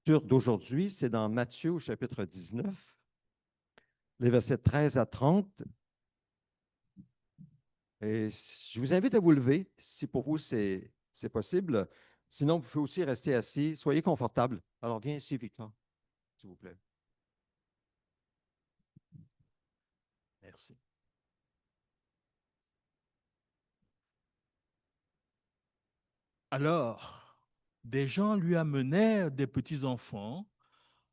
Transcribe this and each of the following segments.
D'aujourd'hui, c'est dans Matthieu au chapitre 19, les versets 13 à 30. Et je vous invite à vous lever si pour vous c'est possible. Sinon, vous pouvez aussi rester assis. Soyez confortable. Alors, viens ici, Victor, s'il vous plaît. Merci. Alors, des gens lui amenèrent des petits-enfants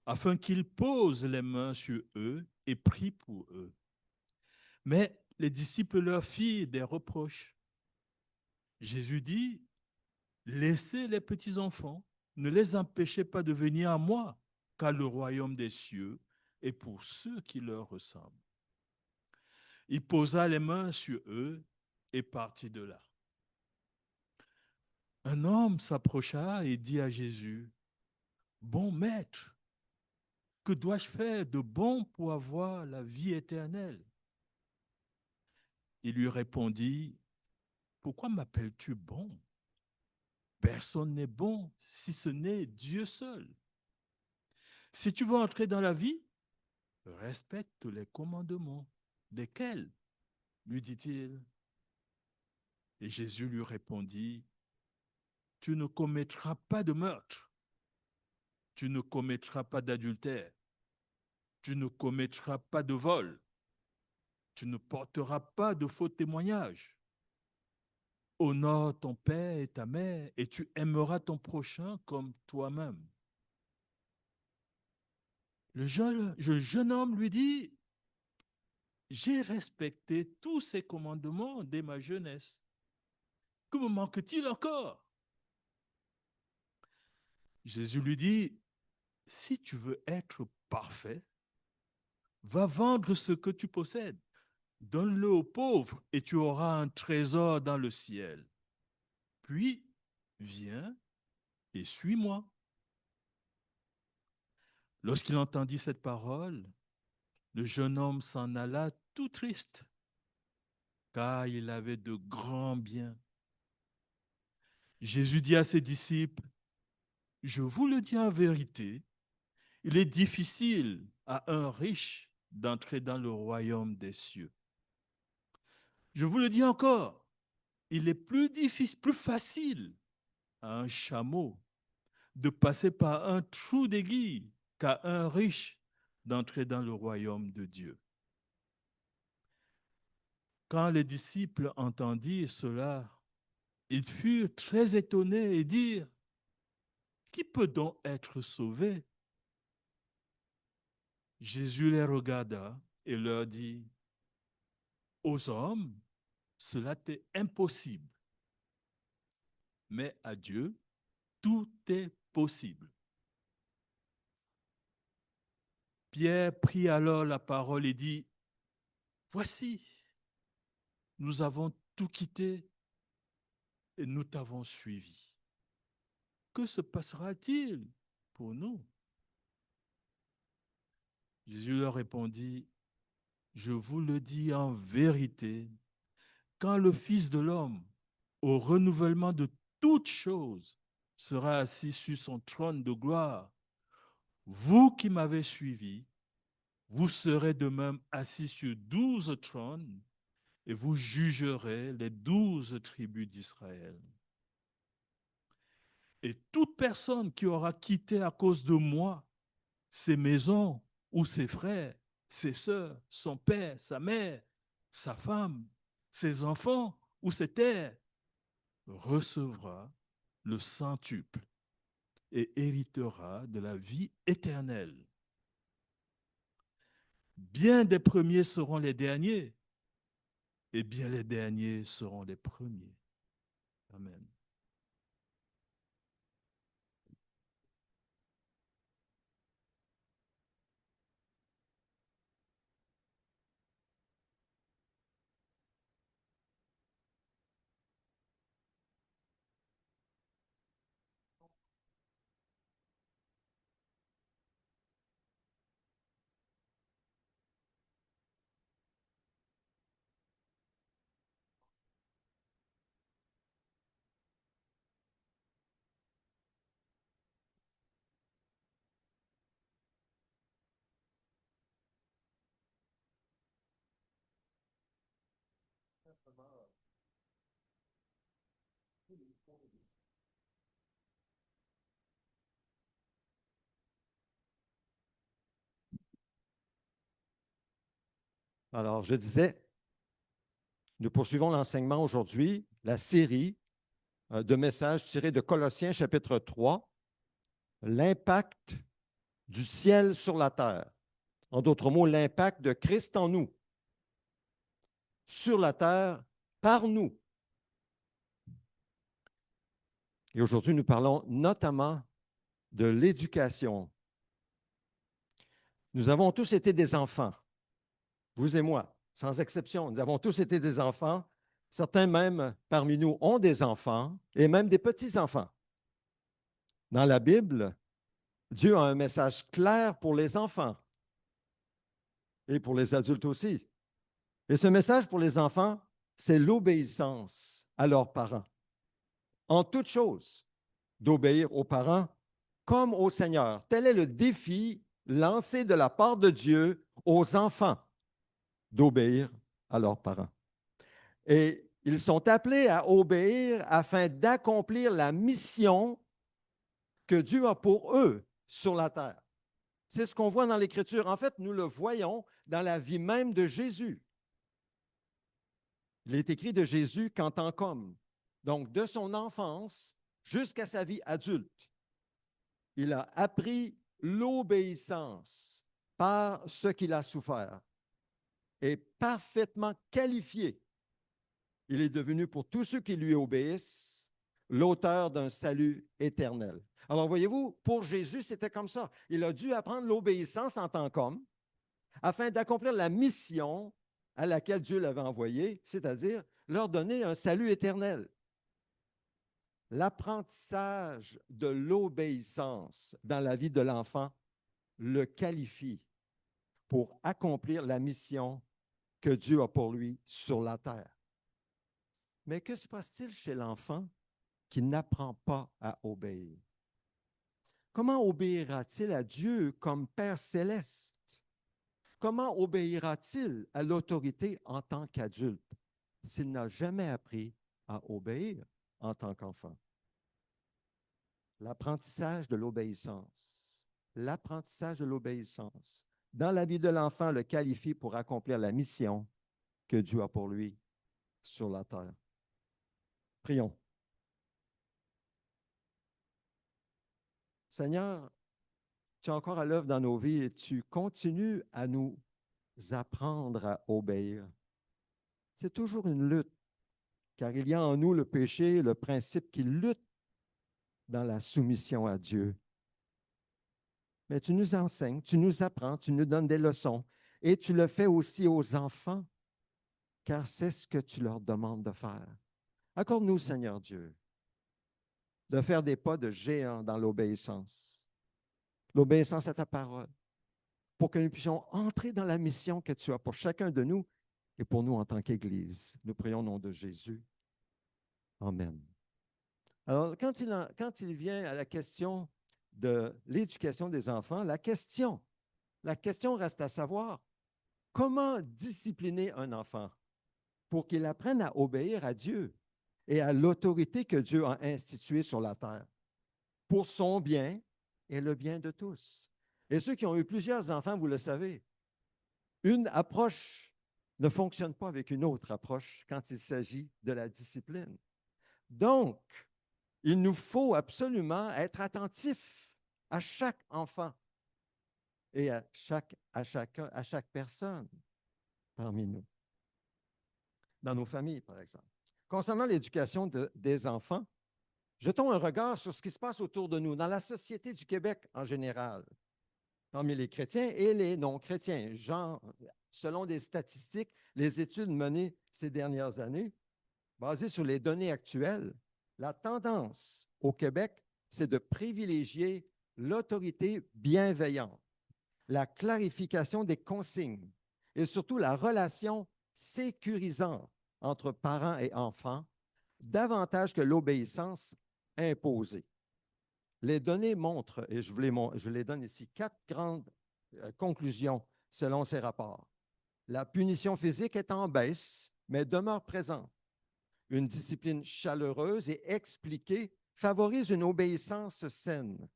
afin qu'il pose les mains sur eux et prie pour eux. Mais les disciples leur firent des reproches. Jésus dit, laissez les petits-enfants, ne les empêchez pas de venir à moi, car le royaume des cieux est pour ceux qui leur ressemblent. Il posa les mains sur eux et partit de là. Un homme s'approcha et dit à Jésus, bon maître, que dois-je faire de bon pour avoir la vie éternelle? Il lui répondit, pourquoi m'appelles-tu bon? Personne n'est bon si ce n'est Dieu seul. Si tu veux entrer dans la vie, respecte les commandements. Lesquels? Lui dit-il. Et Jésus lui répondit, tu ne commettras pas de meurtre, tu ne commettras pas d'adultère, tu ne commettras pas de vol, tu ne porteras pas de faux témoignages. Honore ton père et ta mère et tu aimeras ton prochain comme toi-même. Le jeune homme lui dit, j'ai respecté tous ces commandements dès ma jeunesse. Que me manque-t-il encore? Jésus lui dit, si tu veux être parfait, va vendre ce que tu possèdes, donne-le aux pauvres et tu auras un trésor dans le ciel. Puis, viens et suis-moi. Lorsqu'il entendit cette parole, le jeune homme s'en alla tout triste, car il avait de grands biens. Jésus dit à ses disciples, je vous le dis en vérité, il est difficile à un riche d'entrer dans le royaume des cieux. Je vous le dis encore, il est plus difficile, plus facile à un chameau de passer par un trou d'aiguille qu'à un riche d'entrer dans le royaume de Dieu. Quand les disciples entendirent cela, ils furent très étonnés et dirent, qui peut donc être sauvé? Jésus les regarda et leur dit, aux hommes, cela est impossible, mais à Dieu, tout est possible. Pierre prit alors la parole et dit, voici, nous avons tout quitté et nous t'avons suivi. Que se passera-t-il pour nous? Jésus leur répondit, je vous le dis en vérité, quand le Fils de l'homme, au renouvellement de toutes choses, sera assis sur son trône de gloire, vous qui m'avez suivi, vous serez de même assis sur 12 trônes et vous jugerez les 12 tribus d'Israël. Et toute personne qui aura quitté à cause de moi ses maisons ou ses frères, ses sœurs, son père, sa mère, sa femme, ses enfants ou ses terres, recevra le centuple et héritera de la vie éternelle. Bien des premiers seront les derniers, et bien les derniers seront les premiers. Amen. Alors, je disais, nous poursuivons l'enseignement aujourd'hui, la série de messages tirés de Colossiens chapitre 3, l'impact du ciel sur la terre. En d'autres mots, l'impact de Christ en nous, sur la terre, par nous. Et aujourd'hui, nous parlons notamment de l'éducation. Nous avons tous été des enfants, vous et moi, sans exception. Nous avons tous été des enfants. Certains même parmi nous ont des enfants et même des petits-enfants. Dans la Bible, Dieu a un message clair pour les enfants et pour les adultes aussi. Et ce message pour les enfants, c'est l'obéissance à leurs parents. En toute chose, d'obéir aux parents comme au Seigneur. Tel est le défi lancé de la part de Dieu aux enfants, d'obéir à leurs parents. Et ils sont appelés à obéir afin d'accomplir la mission que Dieu a pour eux sur la terre. C'est ce qu'on voit dans l'Écriture. En fait, nous le voyons dans la vie même de Jésus. Il est écrit de Jésus qu'en tant qu'homme, donc de son enfance jusqu'à sa vie adulte, il a appris l'obéissance par ce qu'il a souffert et parfaitement qualifié. Il est devenu pour tous ceux qui lui obéissent l'auteur d'un salut éternel. Alors voyez-vous, pour Jésus, c'était comme ça. Il a dû apprendre l'obéissance en tant qu'homme afin d'accomplir la mission à laquelle Dieu l'avait envoyé, c'est-à-dire leur donner un salut éternel. L'apprentissage de l'obéissance dans la vie de l'enfant le qualifie pour accomplir la mission que Dieu a pour lui sur la terre. Mais que se passe-t-il chez l'enfant qui n'apprend pas à obéir? Comment obéira-t-il à Dieu comme Père céleste? Comment obéira-t-il à l'autorité en tant qu'adulte s'il n'a jamais appris à obéir en tant qu'enfant? L'apprentissage de l'obéissance. L'apprentissage de l'obéissance dans la vie de l'enfant le qualifie pour accomplir la mission que Dieu a pour lui sur la terre. Prions. Seigneur, tu es encore à l'œuvre dans nos vies et tu continues à nous apprendre à obéir. C'est toujours une lutte, car il y a en nous le péché, le principe qui lutte dans la soumission à Dieu. Mais tu nous enseignes, tu nous apprends, tu nous donnes des leçons et tu le fais aussi aux enfants, car c'est ce que tu leur demandes de faire. Accorde-nous, Seigneur Dieu, de faire des pas de géant dans l'obéissance à ta parole, pour que nous puissions entrer dans la mission que tu as pour chacun de nous et pour nous en tant qu'Église. Nous prions au nom de Jésus. Amen. Alors, quand il vient à la question de l'éducation des enfants, la question reste à savoir, comment discipliner un enfant pour qu'il apprenne à obéir à Dieu et à l'autorité que Dieu a instituée sur la terre, pour son bien et le bien de tous. Et ceux qui ont eu plusieurs enfants, vous le savez, une approche ne fonctionne pas avec une autre approche quand il s'agit de la discipline. Donc, il nous faut absolument être attentifs à chaque enfant et à chaque personne parmi nous, dans nos familles, par exemple. Concernant l'éducation des enfants, jetons un regard sur ce qui se passe autour de nous, dans la société du Québec en général, parmi les chrétiens et les non-chrétiens. Selon des statistiques, les études menées ces dernières années, basées sur les données actuelles, la tendance au Québec, c'est de privilégier l'autorité bienveillante, la clarification des consignes et surtout la relation sécurisante entre parents et enfants, davantage que l'obéissance imposée. Les données montrent, et je les donne ici, 4 grandes conclusions selon ces rapports. La punition physique est en baisse mais demeure présente. Une discipline chaleureuse et expliquée favorise une obéissance saine.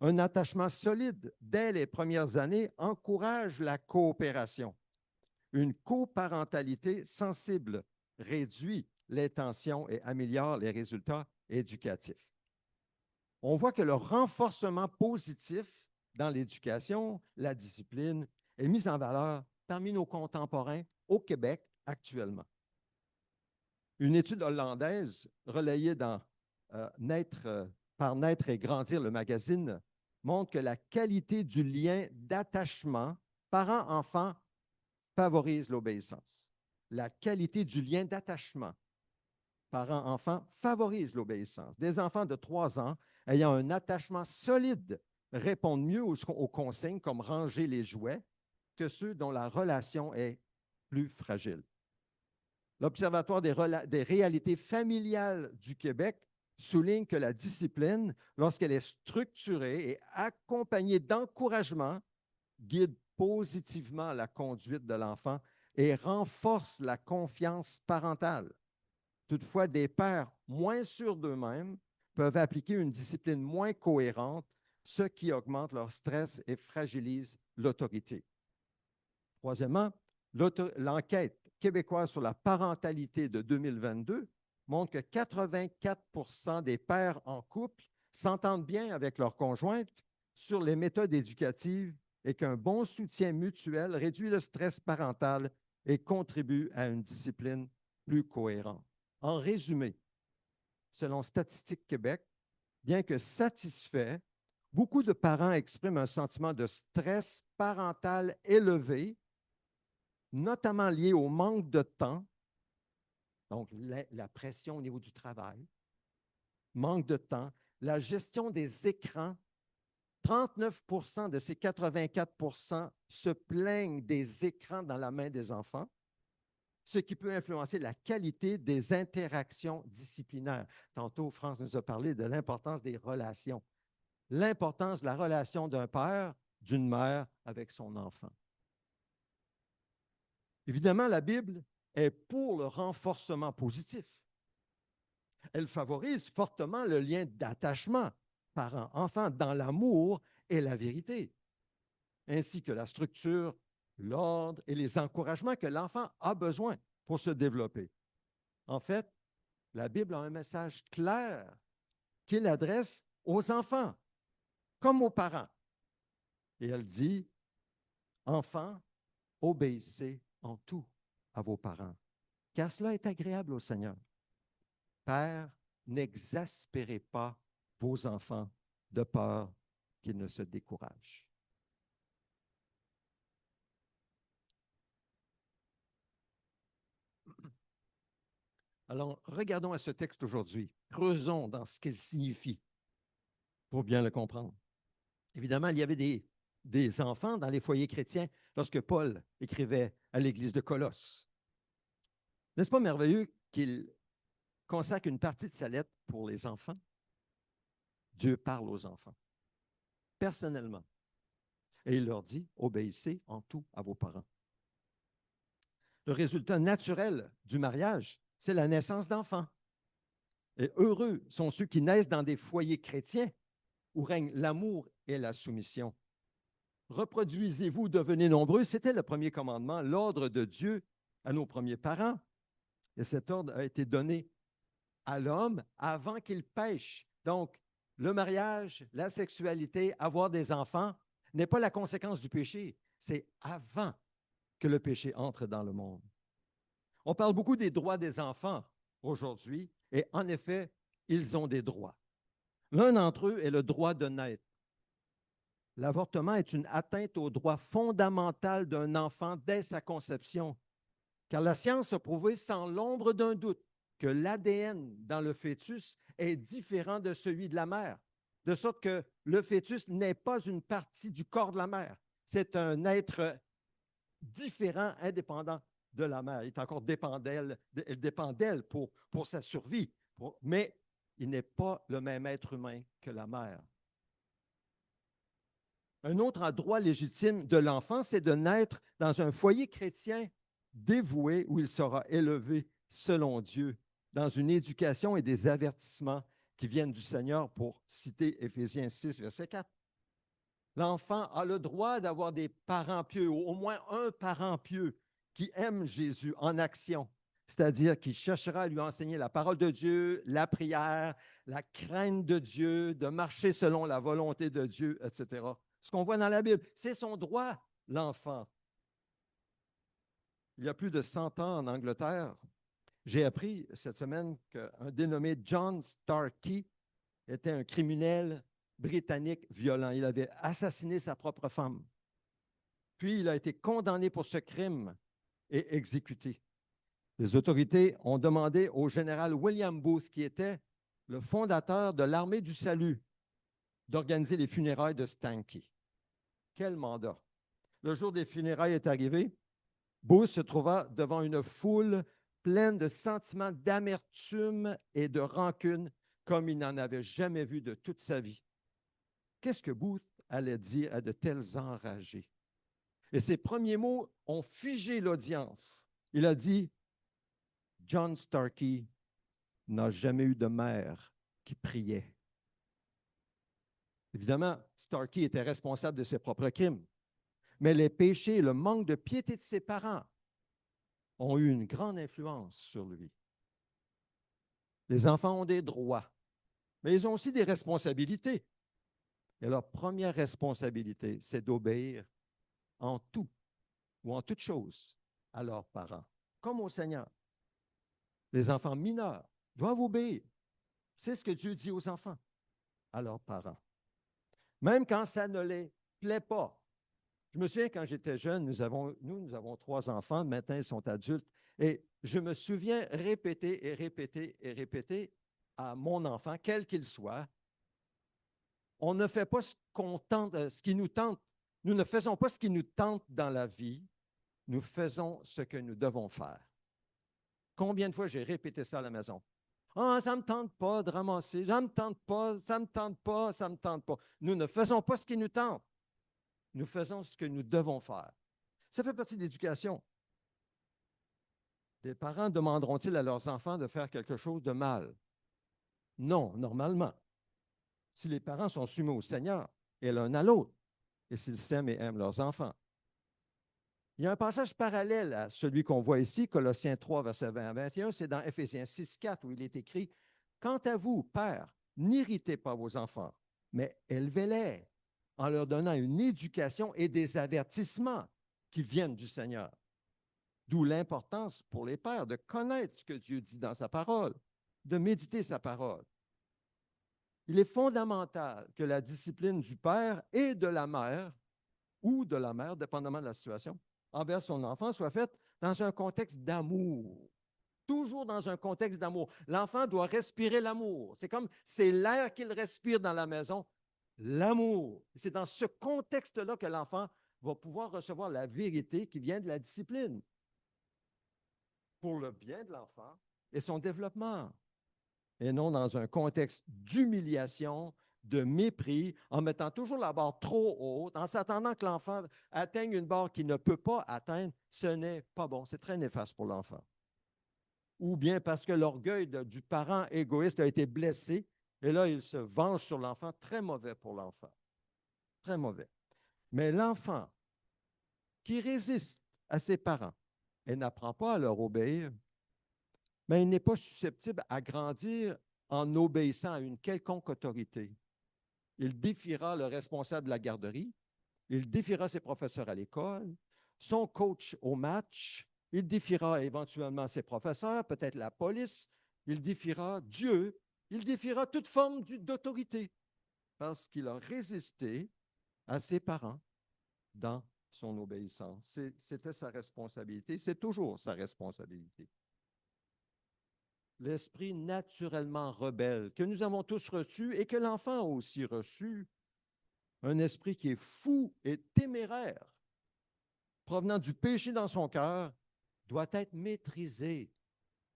Un attachement solide dès les premières années encourage la coopération. Une coparentalité sensible réduit les tensions et améliore les résultats éducatifs. On voit que le renforcement positif dans l'éducation, la discipline, est mis en valeur parmi nos contemporains au Québec actuellement. Une étude hollandaise relayée par Naître et Grandir, le magazine, montre que la qualité du lien d'attachement parent-enfant favorise l'obéissance. La qualité du lien d'attachement parent-enfant favorise l'obéissance. Des enfants de 3 ans ayant un attachement solide répondent mieux aux consignes comme ranger les jouets que ceux dont la relation est plus fragile. L'Observatoire des réalités familiales du Québec souligne que la discipline, lorsqu'elle est structurée et accompagnée d'encouragement, guide positivement la conduite de l'enfant et renforce la confiance parentale. Toutefois, des pères moins sûrs d'eux-mêmes peuvent appliquer une discipline moins cohérente, ce qui augmente leur stress et fragilise l'autorité. Troisièmement, l'enquête québécoise sur la parentalité de 2022 montre que 84 des pères en couple s'entendent bien avec leur conjointe sur les méthodes éducatives et qu'un bon soutien mutuel réduit le stress parental et contribue à une discipline plus cohérente. En résumé, selon Statistique Québec, bien que satisfaits, beaucoup de parents expriment un sentiment de stress parental élevé, notamment lié au manque de temps, donc la pression au niveau du travail, manque de temps, la gestion des écrans. 39 de ces 84 se plaignent des écrans dans la main des enfants, ce qui peut influencer la qualité des interactions disciplinaires. Tantôt, France nous a parlé de l'importance des relations, l'importance de la relation d'un père, d'une mère avec son enfant. Évidemment, la Bible est pour le renforcement positif. Elle favorise fortement le lien d'attachement parent-enfant dans l'amour et la vérité, ainsi que la structure, l'ordre et les encouragements que l'enfant a besoin pour se développer. En fait, la Bible a un message clair qu'il adresse aux enfants comme aux parents. Et elle dit, « Enfants, obéissez en tout à vos parents, car cela est agréable au Seigneur. Père, n'exaspérez pas vos enfants de peur qu'ils ne se découragent. » Alors, regardons à ce texte aujourd'hui. Creusons dans ce qu'il signifie pour bien le comprendre. Évidemment, il y avait des enfants dans les foyers chrétiens lorsque Paul écrivait à l'église de Colosse. N'est-ce pas merveilleux qu'il consacre une partie de sa lettre pour les enfants? Dieu parle aux enfants, personnellement. Et il leur dit, obéissez en tout à vos parents. Le résultat naturel du mariage, c'est la naissance d'enfants. Et heureux sont ceux qui naissent dans des foyers chrétiens où règne l'amour et la soumission. Reproduisez-vous, devenez nombreux, c'était le premier commandement, l'ordre de Dieu à nos premiers parents. Et cet ordre a été donné à l'homme avant qu'il pêche. Donc, le mariage, la sexualité, avoir des enfants n'est pas la conséquence du péché, c'est avant que le péché entre dans le monde. On parle beaucoup des droits des enfants aujourd'hui, et en effet, ils ont des droits. L'un d'entre eux est le droit de naître. L'avortement est une atteinte au droit fondamental d'un enfant dès sa conception, car la science a prouvé sans l'ombre d'un doute que l'ADN dans le fœtus est différent de celui de la mère, de sorte que le fœtus n'est pas une partie du corps de la mère. C'est un être différent, indépendant de la mère. Il est encore dépend d'elle pour sa survie, mais il n'est pas le même être humain que la mère. Un autre droit légitime de l'enfant, c'est de naître dans un foyer chrétien dévoué où il sera élevé selon Dieu, dans une éducation et des avertissements qui viennent du Seigneur, pour citer Éphésiens 6, verset 4. L'enfant a le droit d'avoir des parents pieux, ou au moins un parent pieux qui aime Jésus en action, c'est-à-dire qui cherchera à lui enseigner la parole de Dieu, la prière, la crainte de Dieu, de marcher selon la volonté de Dieu, etc. Ce qu'on voit dans la Bible, c'est son droit, l'enfant. Il y a plus de 100 ans en Angleterre, j'ai appris cette semaine qu'un dénommé John Starkey était un criminel britannique violent. Il avait assassiné sa propre femme. Puis il a été condamné pour ce crime et exécuté. Les autorités ont demandé au général William Booth, qui était le fondateur de l'Armée du Salut, d'organiser les funérailles de Starkey. Quel mandat! Le jour des funérailles est arrivé. Booth se trouva devant une foule pleine de sentiments d'amertume et de rancune comme il n'en avait jamais vu de toute sa vie. Qu'est-ce que Booth allait dire à de tels enragés? Et ses premiers mots ont figé l'audience. Il a dit, « John Starkey n'a jamais eu de mère qui priait. » Évidemment, Starkey était responsable de ses propres crimes, mais les péchés et le manque de piété de ses parents ont eu une grande influence sur lui. Les enfants ont des droits, mais ils ont aussi des responsabilités. Et leur première responsabilité, c'est d'obéir en tout ou en toute chose à leurs parents, comme au Seigneur. Les enfants mineurs doivent obéir. C'est ce que Dieu dit aux enfants, à leurs parents. Même quand ça ne les plaît pas. Je me souviens, quand j'étais jeune, nous avons 3 enfants, maintenant ils sont adultes, et je me souviens répéter et répéter et répéter à mon enfant, quel qu'il soit, on ne fait pas ce qui nous tente. Nous ne faisons pas ce qui nous tente dans la vie, nous faisons ce que nous devons faire. Combien de fois j'ai répété ça à la maison? Ah, ça ne me tente pas de ramasser, ça ne me tente pas, ça ne me tente pas, ça ne me tente pas. Nous ne faisons pas ce qui nous tente. Nous faisons ce que nous devons faire. Ça fait partie de l'éducation. Les parents demanderont-ils à leurs enfants de faire quelque chose de mal? Non, normalement. Si les parents sont soumis au Seigneur et l'un à l'autre, et s'ils s'aiment et aiment leurs enfants. Il y a un passage parallèle à celui qu'on voit ici, Colossiens 3, versets 20 à 21, c'est dans Éphésiens 6, 4, où il est écrit, « Quant à vous, pères, n'irritez pas vos enfants, mais élevez-les en leur donnant une éducation et des avertissements qui viennent du Seigneur. » D'où l'importance pour les pères de connaître ce que Dieu dit dans sa parole, de méditer sa parole. Il est fondamental que la discipline du père et de la mère, ou de la mère, dépendamment de la situation, envers son enfant soit faite dans un contexte d'amour. Toujours dans un contexte d'amour. L'enfant doit respirer l'amour. C'est l'air qu'il respire dans la maison, l'amour. C'est dans ce contexte-là que l'enfant va pouvoir recevoir la vérité qui vient de la discipline pour le bien de l'enfant et son développement. Et non dans un contexte d'humiliation, de mépris, en mettant toujours la barre trop haute, en s'attendant que l'enfant atteigne une barre qu'il ne peut pas atteindre, ce n'est pas bon. C'est très néfaste pour l'enfant. Ou bien parce que l'orgueil du parent égoïste a été blessé, et là, il se venge sur l'enfant. Très mauvais pour l'enfant. Très mauvais. Mais l'enfant qui résiste à ses parents et n'apprend pas à leur obéir, mais il n'est pas susceptible à grandir en obéissant à une quelconque autorité. Il défiera le responsable de la garderie, il défiera ses professeurs à l'école, son coach au match, il défiera éventuellement ses professeurs, peut-être la police, il défiera Dieu, il défiera toute forme d'autorité parce qu'il a résisté à ses parents dans son obéissance. C'était sa responsabilité, c'est toujours sa responsabilité. L'esprit naturellement rebelle que nous avons tous reçu et que l'enfant a aussi reçu, un esprit qui est fou et téméraire, provenant du péché dans son cœur, doit être maîtrisé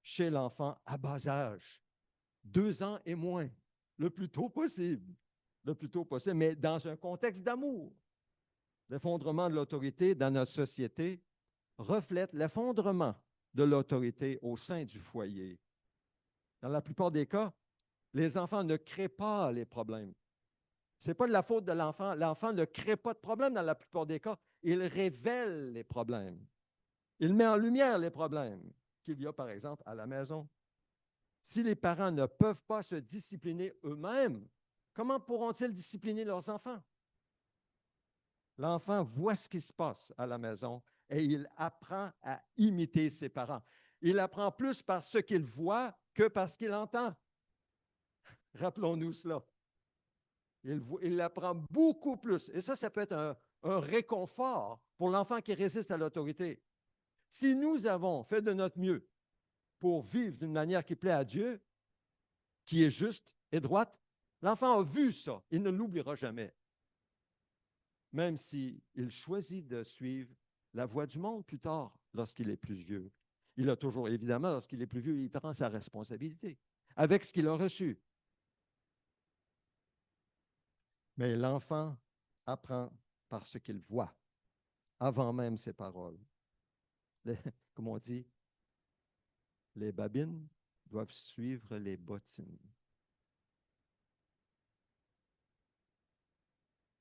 chez l'enfant à bas âge, 2 ans et moins, le plus tôt possible, mais dans un contexte d'amour. L'effondrement de l'autorité dans notre société reflète l'effondrement de l'autorité au sein du foyer. Dans la plupart des cas, les enfants ne créent pas les problèmes. Ce n'est pas de la faute de l'enfant. L'enfant ne crée pas de problème dans la plupart des cas. Il révèle les problèmes. Il met en lumière les problèmes qu'il y a, par exemple, à la maison. Si les parents ne peuvent pas se discipliner eux-mêmes, comment pourront-ils discipliner leurs enfants? L'enfant voit ce qui se passe à la maison et il apprend à imiter ses parents. Il apprend plus par ce qu'il voit que par ce qu'il entend. Rappelons-nous cela. Il apprend beaucoup plus. Et ça peut être un réconfort pour l'enfant qui résiste à l'autorité. Si nous avons fait de notre mieux pour vivre d'une manière qui plaît à Dieu, qui est juste et droite, l'enfant a vu ça. Il ne l'oubliera jamais. Même s'il choisit de suivre la voie du monde plus tard, lorsqu'il est plus vieux. Il a toujours, évidemment, lorsqu'il est plus vieux, il prend sa responsabilité avec ce qu'il a reçu. Mais l'enfant apprend par ce qu'il voit, avant même ses paroles. Comme on dit, les babines doivent suivre les bottines.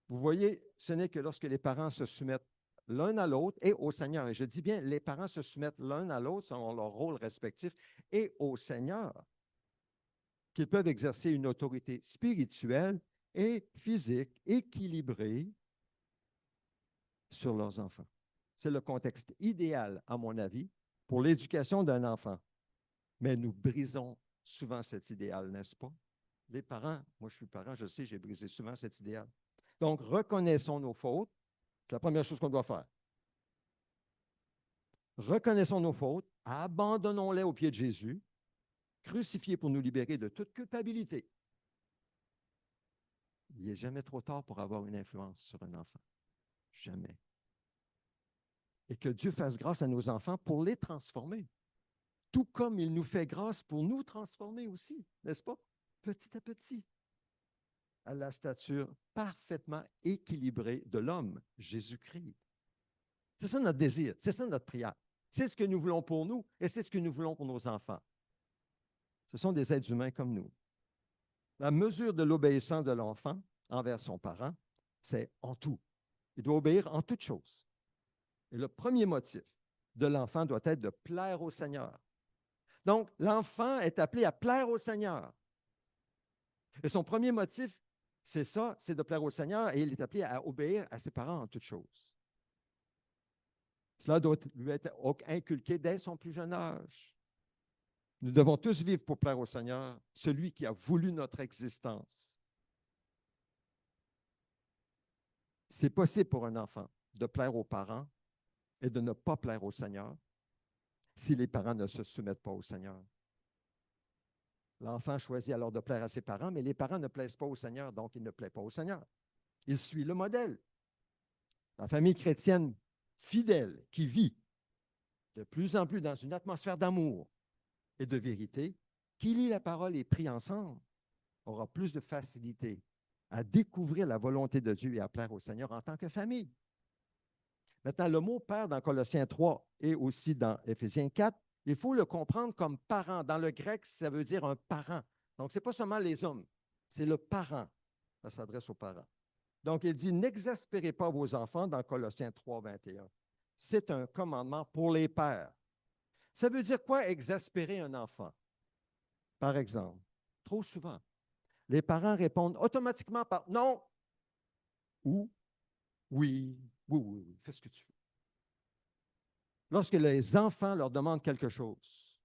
Vous voyez, ce n'est que lorsque les parents se soumettent l'un à l'autre et au Seigneur, et je dis bien, les parents se soumettent l'un à l'autre selon leur rôle respectif et au Seigneur, qu'ils peuvent exercer une autorité spirituelle et physique équilibrée sur leurs enfants. C'est le contexte idéal, à mon avis, pour l'éducation d'un enfant. Mais nous brisons souvent cet idéal, n'est-ce pas? Les parents, moi je suis parent, je sais, j'ai brisé souvent cet idéal. Donc, reconnaissons nos fautes. C'est la première chose qu'on doit faire. Reconnaissons nos fautes, abandonnons-les aux pieds de Jésus, crucifié pour nous libérer de toute culpabilité. Il n'est jamais trop tard pour avoir une influence sur un enfant. Jamais. Et que Dieu fasse grâce à nos enfants pour les transformer. Tout comme il nous fait grâce pour nous transformer aussi, n'est-ce pas? Petit à petit, à la stature parfaitement équilibrée de l'homme, Jésus-Christ. C'est ça notre désir, c'est ça notre prière. C'est ce que nous voulons pour nous et c'est ce que nous voulons pour nos enfants. Ce sont des êtres humains comme nous. La mesure de l'obéissance de l'enfant envers son parent, c'est en tout. Il doit obéir en toutes choses. Et le premier motif de l'enfant doit être de plaire au Seigneur. Donc, l'enfant est appelé à plaire au Seigneur. Et son premier motif, c'est ça, c'est de plaire au Seigneur et il est appelé à obéir à ses parents en toutes choses. Cela doit lui être inculqué dès son plus jeune âge. Nous devons tous vivre pour plaire au Seigneur, celui qui a voulu notre existence. C'est possible pour un enfant de plaire aux parents et de ne pas plaire au Seigneur si les parents ne se soumettent pas au Seigneur. L'enfant choisit alors de plaire à ses parents, mais les parents ne plaisent pas au Seigneur, donc il ne plaît pas au Seigneur. Il suit le modèle. La famille chrétienne fidèle qui vit de plus en plus dans une atmosphère d'amour et de vérité, qui lit la parole et prie ensemble, aura plus de facilité à découvrir la volonté de Dieu et à plaire au Seigneur en tant que famille. Maintenant, le mot père dans Colossiens 3 et aussi dans Éphésiens 4, il faut le comprendre comme parent. Dans le grec, ça veut dire un parent. Donc, ce n'est pas seulement les hommes, c'est le parent. Ça s'adresse aux parents. Donc, il dit, n'exaspérez pas vos enfants dans Colossiens 3, 21. C'est un commandement pour les pères. Ça veut dire quoi, exaspérer un enfant? Par exemple, trop souvent, les parents répondent automatiquement par non ou oui, oui, oui, oui, fais ce que tu veux. Lorsque les enfants leur demandent quelque chose,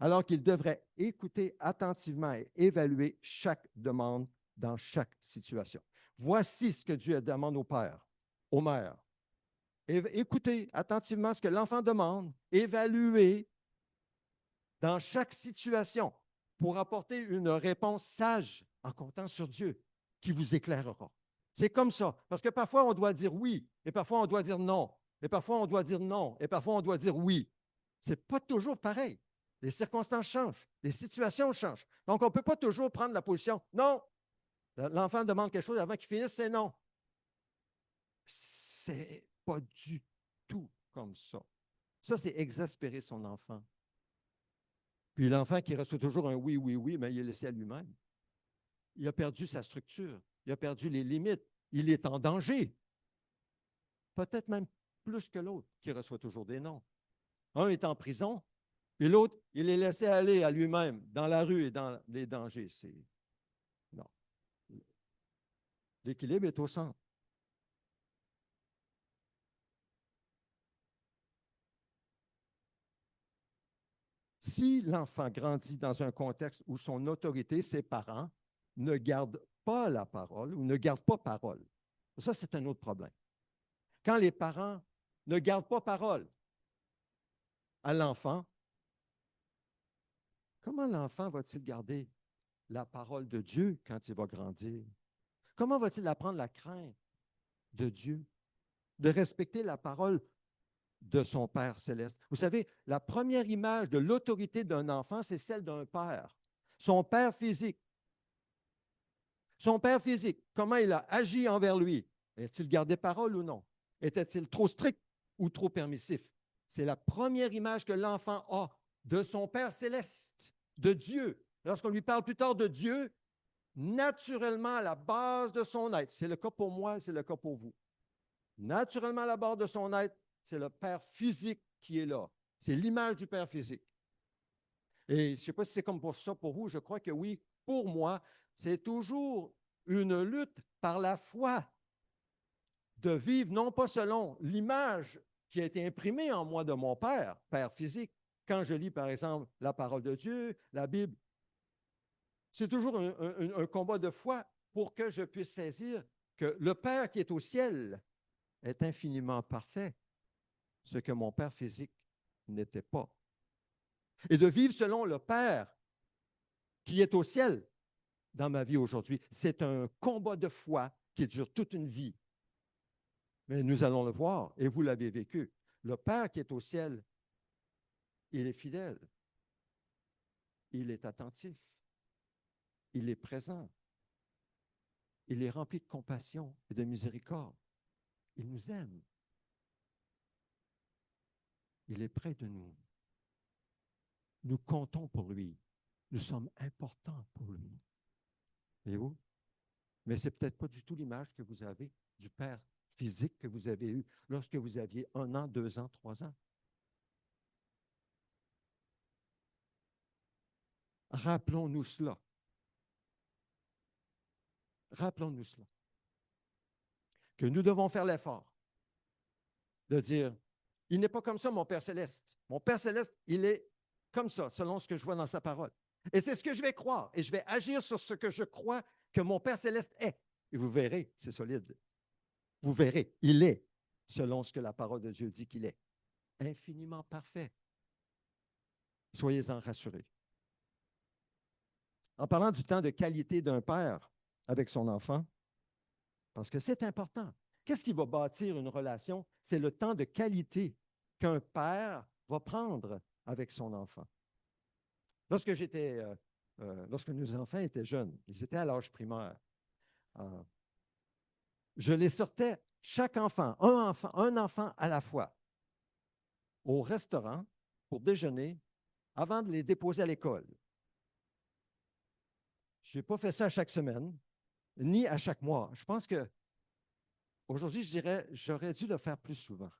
alors qu'ils devraient écouter attentivement et évaluer chaque demande dans chaque situation. Voici ce que Dieu demande au père, aux mères. Écoutez attentivement ce que l'enfant demande, évaluez dans chaque situation pour apporter une réponse sage en comptant sur Dieu qui vous éclairera. C'est comme ça, parce que parfois on doit dire oui, et parfois on doit dire non, et parfois on doit dire non, et parfois on doit dire oui. Ce n'est pas toujours pareil. Les circonstances changent, les situations changent. Donc on ne peut pas toujours prendre la position non. L'enfant demande quelque chose avant qu'il finisse, c'est non. C'est pas du tout comme ça. Ça, c'est exaspérer son enfant. Puis l'enfant qui reçoit toujours un oui, oui, oui, mais il est laissé à lui-même. Il a perdu sa structure. Il a perdu les limites. Il est en danger. Peut-être même plus que l'autre qui reçoit toujours des non. Un est en prison, et l'autre, il est laissé aller à lui-même dans la rue et dans les dangers. Non. L'équilibre est au centre. Si l'enfant grandit dans un contexte où son autorité, ses parents, ne gardent pas la parole ou ne gardent pas parole, ça, c'est un autre problème. Quand les parents ne gardent pas parole à l'enfant, comment l'enfant va-t-il garder la parole de Dieu quand il va grandir? Comment va-t-il apprendre la crainte de Dieu, de respecter la parole de son Père céleste? Vous savez, la première image de l'autorité d'un enfant, c'est celle d'un père. Son père physique. Son père physique, comment il a agi envers lui? Est-il gardé parole ou non? Était-il trop strict ou trop permissif? C'est la première image que l'enfant a de son Père céleste, de Dieu. Lorsqu'on lui parle plus tard de Dieu, naturellement, à la base de son être, c'est le cas pour moi, c'est le cas pour vous. Naturellement, à la base de son être, c'est le Père physique qui est là. C'est l'image du Père physique. Et je ne sais pas si c'est comme pour ça pour vous, je crois que oui, pour moi, c'est toujours une lutte par la foi de vivre non pas selon l'image qui a été imprimée en moi de mon Père, Père physique. Quand je lis, par exemple, la parole de Dieu, la Bible, c'est toujours un combat de foi pour que je puisse saisir que le Père qui est au ciel est infiniment parfait, ce que mon Père physique n'était pas. Et de vivre selon le Père qui est au ciel dans ma vie aujourd'hui, c'est un combat de foi qui dure toute une vie. Mais nous allons le voir, et vous l'avez vécu. Le Père qui est au ciel, il est fidèle, il est attentif, il est présent, il est rempli de compassion et de miséricorde. Il nous aime. Il est près de nous. Nous comptons pour lui. Nous sommes importants pour lui. Voyez-vous? Mais ce n'est peut-être pas du tout l'image que vous avez du Père physique que vous avez eu lorsque vous aviez 1 an, 2 ans, 3 ans. Rappelons-nous cela. Rappelons-nous cela. Que nous devons faire l'effort de dire, il n'est pas comme ça, mon Père céleste. Mon Père céleste, il est comme ça, selon ce que je vois dans sa parole. Et c'est ce que je vais croire. Et je vais agir sur ce que je crois que mon Père céleste est. Et vous verrez, c'est solide. Vous verrez, il est selon ce que la parole de Dieu dit qu'il est. Infiniment parfait. Soyez-en rassurés. En parlant du temps de qualité d'un père avec son enfant, parce que c'est important. Qu'est-ce qui va bâtir une relation? C'est le temps de qualité qu'un père va prendre avec son enfant. Lorsque nos enfants étaient jeunes, ils étaient à l'âge primaire, je les sortais, chaque enfant, un enfant à la fois, au restaurant pour déjeuner avant de les déposer à l'école. Je n'ai pas fait ça à chaque semaine, ni à chaque mois. Je pense que aujourd'hui, je dirais, j'aurais dû le faire plus souvent.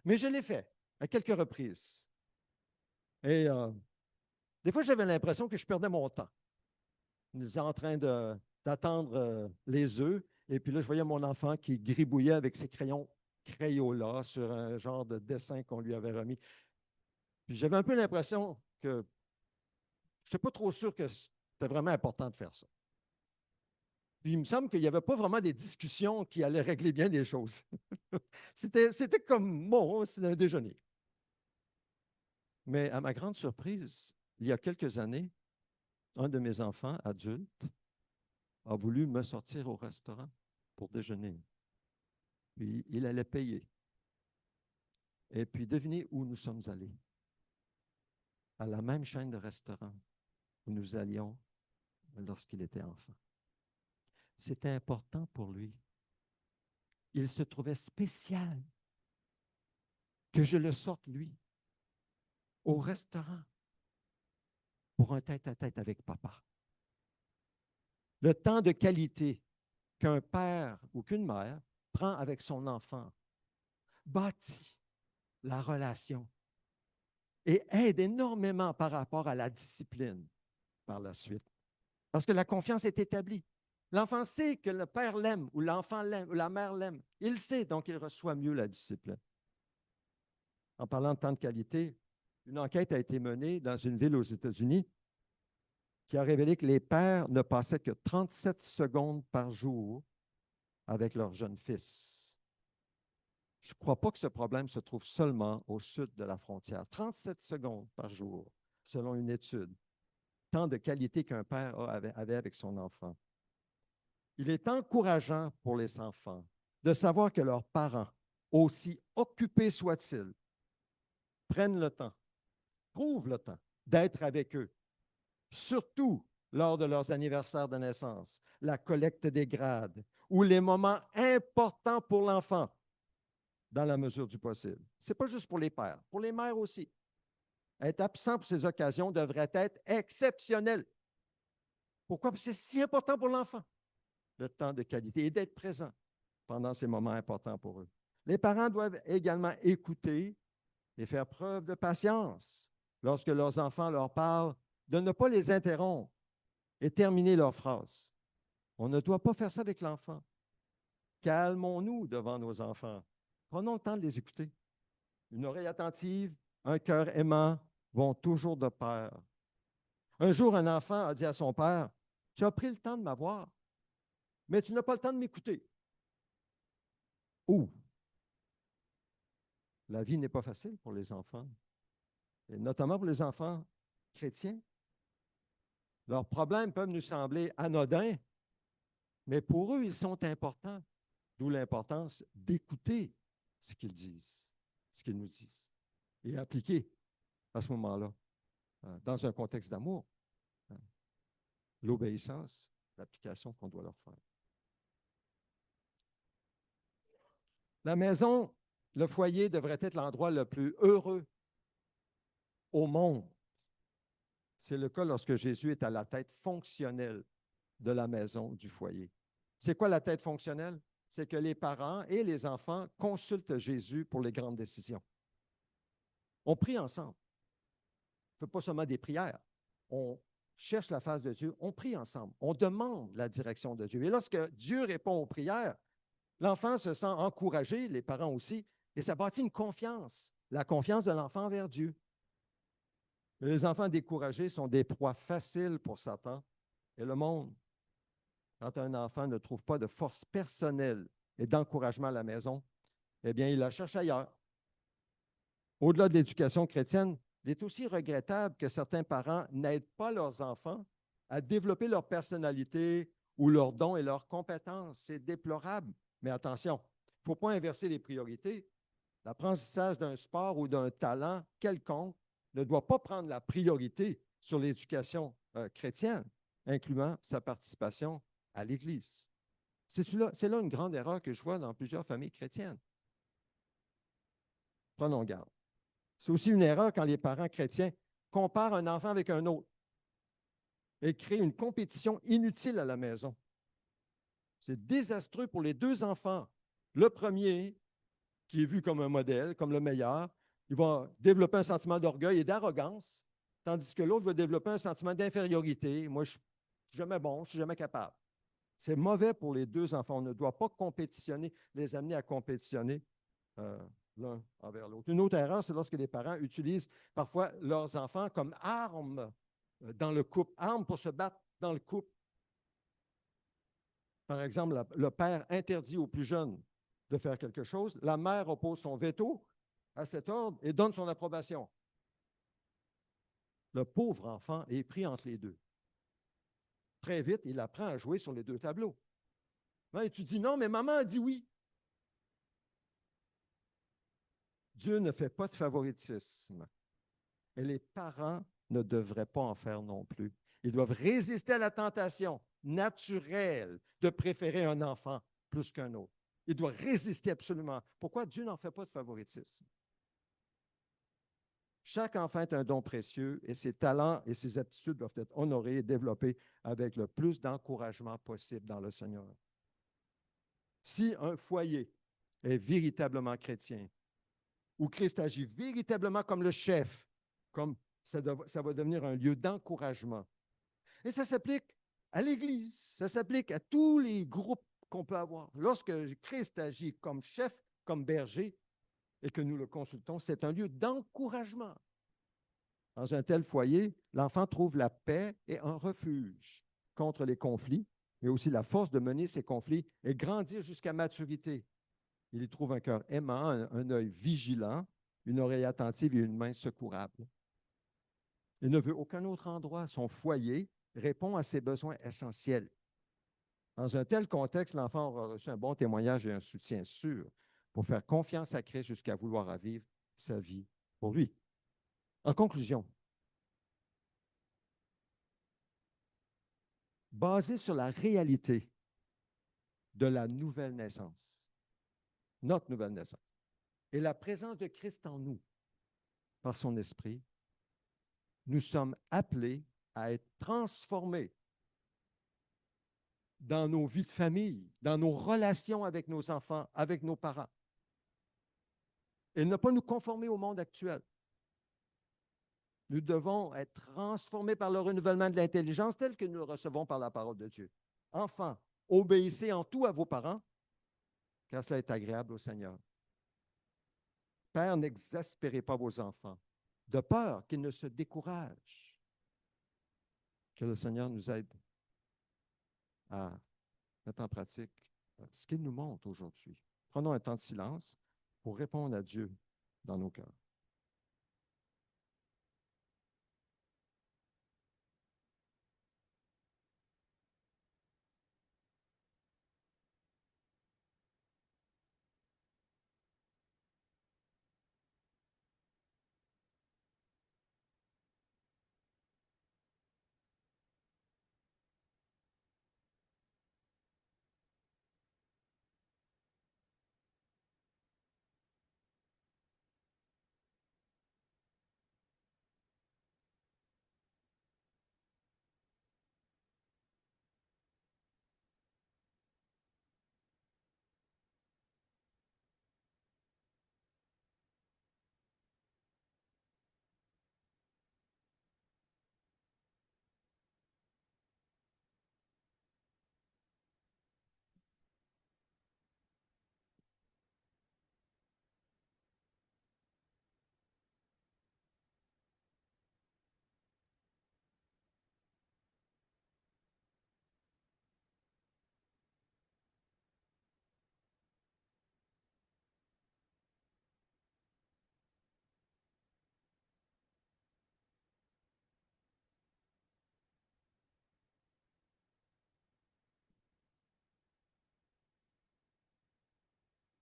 Mais je l'ai fait à quelques reprises. Et des fois, j'avais l'impression que je perdais mon temps. Nous étions en train d'attendre les œufs. Et puis là, je voyais mon enfant qui gribouillait avec ses crayons Crayola sur un genre de dessin qu'on lui avait remis. Puis j'avais un peu l'impression que je n'étais pas trop sûr que c'était vraiment important de faire ça. Puis il me semble qu'il n'y avait pas vraiment des discussions qui allaient régler bien des choses. C'était comme, bon, c'est un déjeuner. Mais à ma grande surprise, il y a quelques années, un de mes enfants adultes a voulu me sortir au restaurant pour déjeuner. Puis il allait payer. Et puis devinez où nous sommes allés? À la même chaîne de restaurants où nous allions lorsqu'il était enfant. C'était important pour lui. Il se trouvait spécial que je le sorte, lui, au restaurant pour un tête-à-tête avec papa. Le temps de qualité qu'un père ou qu'une mère prend avec son enfant bâtit la relation et aide énormément par rapport à la discipline par la suite. Parce que la confiance est établie. L'enfant sait que le père l'aime ou l'enfant l'aime ou la mère l'aime. Il sait, donc il reçoit mieux la discipline. En parlant de temps de qualité, une enquête a été menée dans une ville aux États-Unis qui a révélé que les pères ne passaient que 37 secondes par jour avec leur jeune fils. Je ne crois pas que ce problème se trouve seulement au sud de la frontière. 37 secondes par jour, selon une étude. Temps de qualité qu'un père avait avec son enfant. Il est encourageant pour les enfants de savoir que leurs parents, aussi occupés soient-ils, prennent le temps, trouvent le temps d'être avec eux, surtout lors de leurs anniversaires de naissance, la collecte des grades ou les moments importants pour l'enfant, dans la mesure du possible. Ce n'est pas juste pour les pères, pour les mères aussi. Être absent pour ces occasions devrait être exceptionnel. Pourquoi? Parce que c'est si important pour l'enfant, le temps de qualité, et d'être présent pendant ces moments importants pour eux. Les parents doivent également écouter et faire preuve de patience lorsque leurs enfants leur parlent, de ne pas les interrompre et terminer leur phrase. On ne doit pas faire ça avec l'enfant. Calmons-nous devant nos enfants. Prenons le temps de les écouter. Une oreille attentive, un cœur aimant vont toujours de pair. Un jour, un enfant a dit à son père, « Tu as pris le temps de m'avoir, mais tu n'as pas le temps de m'écouter. » Ouh! La vie n'est pas facile pour les enfants, et notamment pour les enfants chrétiens. Leurs problèmes peuvent nous sembler anodins, mais pour eux, ils sont importants. D'où l'importance d'écouter ce qu'ils disent, ce qu'ils nous disent, et appliquer à ce moment-là, dans un contexte d'amour, l'obéissance, l'application qu'on doit leur faire. La maison, le foyer devrait être l'endroit le plus heureux au monde. C'est le cas lorsque Jésus est à la tête fonctionnelle de la maison, du foyer. C'est quoi la tête fonctionnelle? C'est que les parents et les enfants consultent Jésus pour les grandes décisions. On prie ensemble. On ne fait pas seulement des prières. On cherche la face de Dieu. On prie ensemble. On demande la direction de Dieu. Et lorsque Dieu répond aux prières, l'enfant se sent encouragé, les parents aussi, et ça bâtit une confiance, la confiance de l'enfant envers Dieu. Mais les enfants découragés sont des proies faciles pour Satan et le monde. Quand un enfant ne trouve pas de force personnelle et d'encouragement à la maison, eh bien, il la cherche ailleurs. Au-delà de l'éducation chrétienne, il est aussi regrettable que certains parents n'aident pas leurs enfants à développer leur personnalité ou leurs dons et leurs compétences. C'est déplorable. Mais attention, il ne faut pas inverser les priorités. L'apprentissage d'un sport ou d'un talent quelconque ne doit pas prendre la priorité sur l'éducation chrétienne, incluant sa participation à l'Église. C'est là une grande erreur que je vois dans plusieurs familles chrétiennes. Prenons garde. C'est aussi une erreur quand les parents chrétiens comparent un enfant avec un autre et créent une compétition inutile à la maison. C'est désastreux pour les deux enfants. Le premier, qui est vu comme un modèle, comme le meilleur, il va développer un sentiment d'orgueil et d'arrogance, tandis que l'autre va développer un sentiment d'infériorité. Moi, je ne suis jamais bon, je ne suis jamais capable. C'est mauvais pour les deux enfants. On ne doit pas compétitionner, les amener à compétitionner l'un envers l'autre. Une autre erreur, c'est lorsque les parents utilisent parfois leurs enfants comme armes dans le couple, armes pour se battre dans le couple. Par exemple, le père interdit aux plus jeunes de faire quelque chose, la mère oppose son veto à cet ordre et donne son approbation. Le pauvre enfant est pris entre les deux. Très vite, il apprend à jouer sur les deux tableaux. Et tu dis non, mais maman a dit oui. Dieu ne fait pas de favoritisme. Et les parents ne devraient pas en faire non plus. Ils doivent résister à la tentation naturelle de préférer un enfant plus qu'un autre. Ils doivent résister absolument. Pourquoi Dieu n'en fait pas de favoritisme? Chaque enfant est un don précieux et ses talents et ses aptitudes doivent être honorés et développés avec le plus d'encouragement possible dans le Seigneur. Si un foyer est véritablement chrétien, où Christ agit véritablement comme le chef, comme ça va devenir un lieu d'encouragement. Et ça s'applique à l'Église, ça s'applique à tous les groupes qu'on peut avoir. Lorsque Christ agit comme chef, comme berger, et que nous le consultons, c'est un lieu d'encouragement. Dans un tel foyer, l'enfant trouve la paix et un refuge contre les conflits, mais aussi la force de mener ces conflits et grandir jusqu'à maturité. Il y trouve un cœur aimant, un œil vigilant, une oreille attentive et une main secourable. Il ne veut aucun autre endroit. Son foyer répond à ses besoins essentiels. Dans un tel contexte, l'enfant aura reçu un bon témoignage et un soutien sûr pour faire confiance à Christ jusqu'à vouloir vivre sa vie pour lui. En conclusion, basé sur la réalité de la nouvelle naissance, notre nouvelle naissance, et la présence de Christ en nous par son esprit, nous sommes appelés à être transformés dans nos vies de famille, dans nos relations avec nos enfants, avec nos parents, et ne pas nous conformer au monde actuel. Nous devons être transformés par le renouvellement de l'intelligence tel que nous le recevons par la parole de Dieu. Enfants, obéissez en tout à vos parents, car cela est agréable au Seigneur. Père, n'exaspérez pas vos enfants, de peur qu'ils ne se découragent. Que le Seigneur nous aide à mettre en pratique ce qu'il nous montre aujourd'hui. Prenons un temps de silence pour répondre à Dieu dans nos cœurs.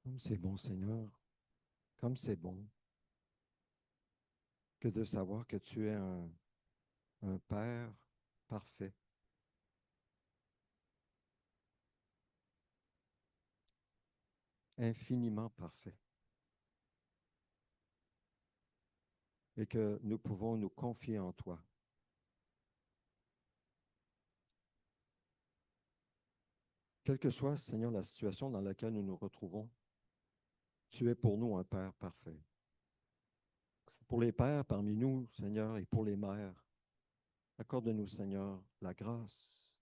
Comme c'est bon, Seigneur, comme c'est bon que de savoir que tu es un Père parfait, infiniment parfait, et que nous pouvons nous confier en toi. Quelle que soit, Seigneur, la situation dans laquelle nous nous retrouvons, tu es pour nous un Père parfait. Pour les pères parmi nous, Seigneur, et pour les mères, accorde-nous, Seigneur, la grâce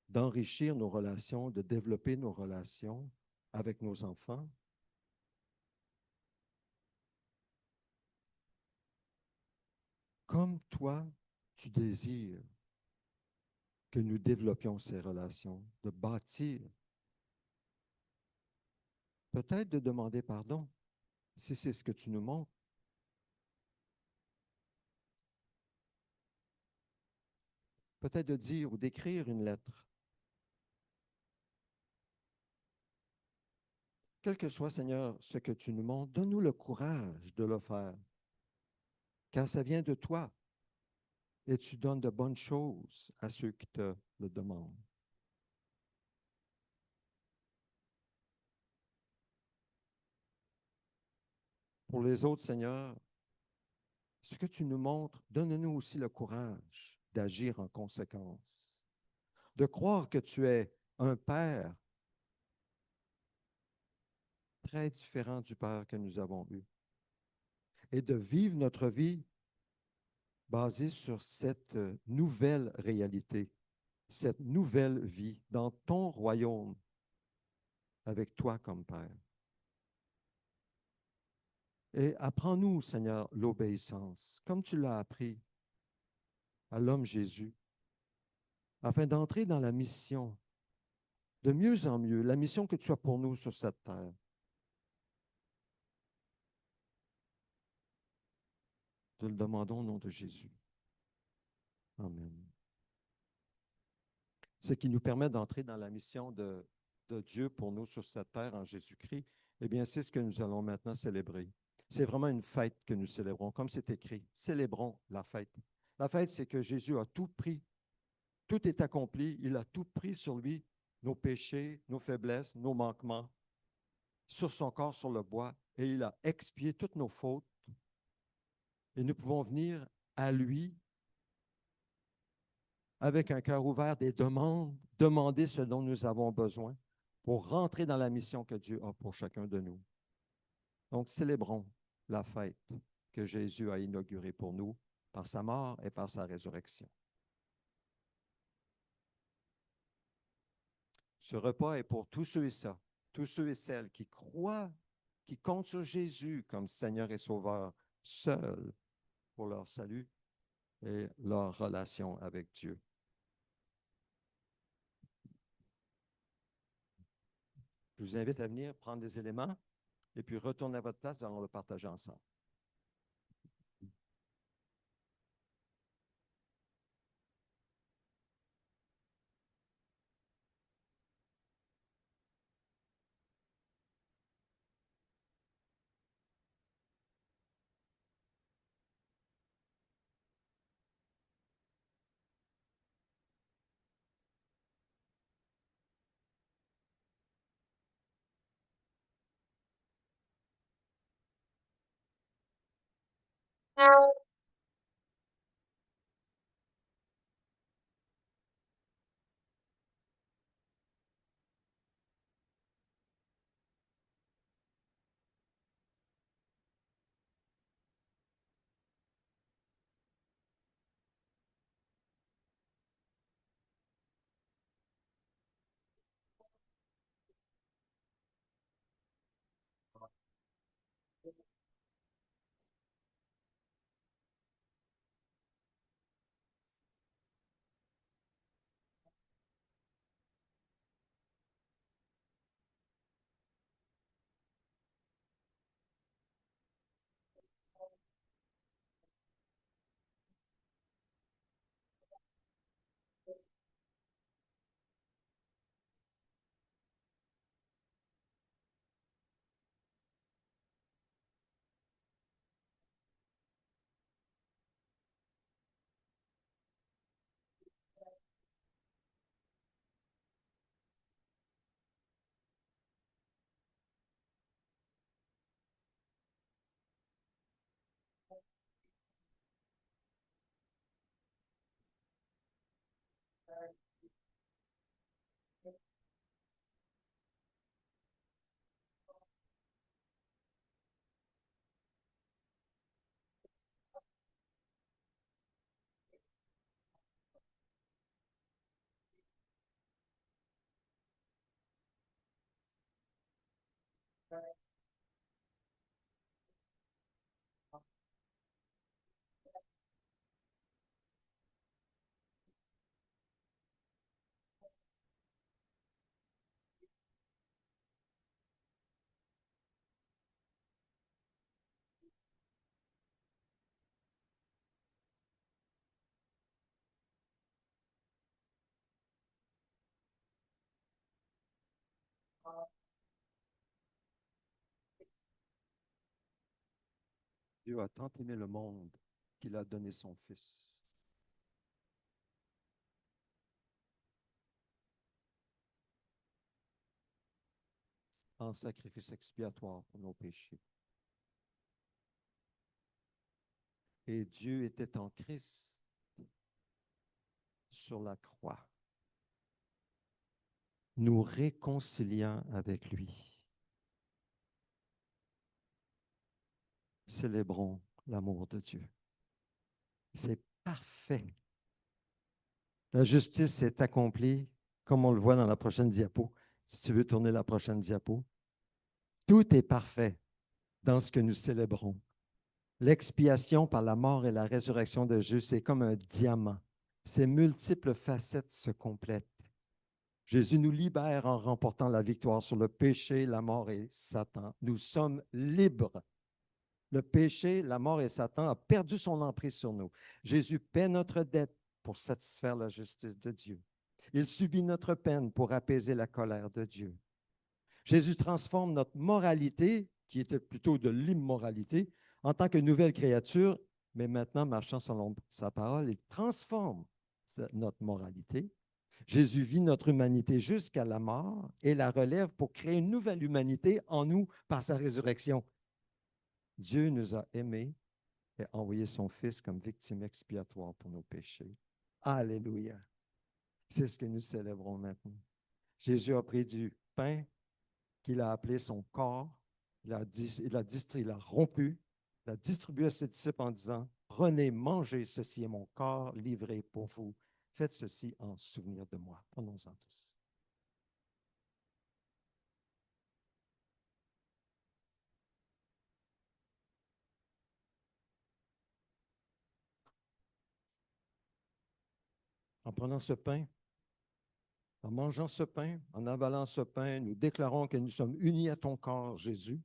d'enrichir nos relations, de développer nos relations avec nos enfants, comme toi, tu désires que nous développions ces relations, de bâtir, peut-être de demander pardon, si c'est ce que tu nous montres. Peut-être de dire ou d'écrire une lettre. Quel que soit, Seigneur, ce que tu nous montres, donne-nous le courage de le faire, car ça vient de toi et tu donnes de bonnes choses à ceux qui te le demandent. Pour les autres, Seigneur, ce que tu nous montres, donne-nous aussi le courage d'agir en conséquence, de croire que tu es un Père très différent du Père que nous avons eu et de vivre notre vie basée sur cette nouvelle réalité, cette nouvelle vie dans ton royaume avec toi comme Père. Et apprends-nous, Seigneur, l'obéissance, comme tu l'as appris à l'homme Jésus, afin d'entrer dans la mission de mieux en mieux, la mission que tu as pour nous sur cette terre. Te le demandons au nom de Jésus. Amen. Ce qui nous permet d'entrer dans la mission de Dieu pour nous sur cette terre en Jésus-Christ, eh bien, c'est ce que nous allons maintenant célébrer. C'est vraiment une fête que nous célébrons, comme c'est écrit. Célébrons la fête. La fête, c'est que Jésus a tout pris. Tout est accompli. Il a tout pris sur lui, nos péchés, nos faiblesses, nos manquements, sur son corps, sur le bois, et il a expié toutes nos fautes. Et nous pouvons venir à lui avec un cœur ouvert des demandes, demander ce dont nous avons besoin pour rentrer dans la mission que Dieu a pour chacun de nous. Donc, célébrons la fête que Jésus a inaugurée pour nous par sa mort et par sa résurrection. Ce repas est pour tous ceux et ça, tous ceux et celles qui croient, qui comptent sur Jésus comme Seigneur et Sauveur, seul pour leur salut et leur relation avec Dieu. Je vous invite à venir prendre des éléments et puis retourner à votre place, nous allons le partager ensemble. Dieu a tant aimé le monde qu'il a donné son Fils. En sacrifice expiatoire pour nos péchés. Et Dieu était en Christ sur la croix, nous réconciliant avec lui. Célébrons l'amour de Dieu. C'est parfait. La justice est accomplie, comme on le voit dans la prochaine diapo. Si tu veux tourner la prochaine diapo. Tout est parfait dans ce que nous célébrons. L'expiation par la mort et la résurrection de Jésus, c'est comme un diamant. Ses multiples facettes se complètent. Jésus nous libère en remportant la victoire sur le péché, la mort et Satan. Nous sommes libres. Le péché, la mort et Satan ont perdu son emprise sur nous. Jésus paie notre dette pour satisfaire la justice de Dieu. Il subit notre peine pour apaiser la colère de Dieu. Jésus transforme notre moralité, qui était plutôt de l'immoralité, en tant que nouvelle créature, mais maintenant, marchant selon sa parole, il transforme notre moralité. Jésus vit notre humanité jusqu'à la mort et la relève pour créer une nouvelle humanité en nous par sa résurrection. Dieu nous a aimés et a envoyé son Fils comme victime expiatoire pour nos péchés. Alléluia. C'est ce que nous célébrons maintenant. Jésus a pris du pain qu'il a appelé son corps, il a rompu, il a distribué à ses disciples en disant, prenez, mangez, ceci est mon corps livré pour vous. Faites ceci en souvenir de moi. Prenons-en tous. En prenant ce pain, en mangeant ce pain, en avalant ce pain, nous déclarons que nous sommes unis à ton corps, Jésus,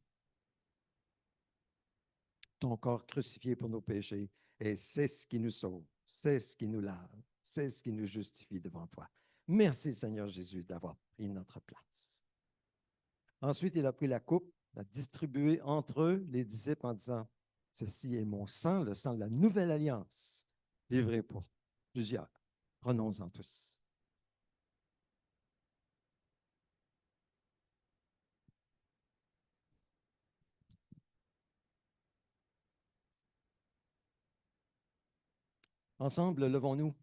ton corps crucifié pour nos péchés, et c'est ce qui nous sauve, c'est ce qui nous lave, c'est ce qui nous justifie devant toi. Merci, Seigneur Jésus, d'avoir pris notre place. Ensuite, il a pris la coupe, l'a distribuée entre eux, les disciples, en disant, ceci est mon sang, le sang de la nouvelle alliance, livré pour plusieurs. Prenons-en tous. Ensemble, levons-nous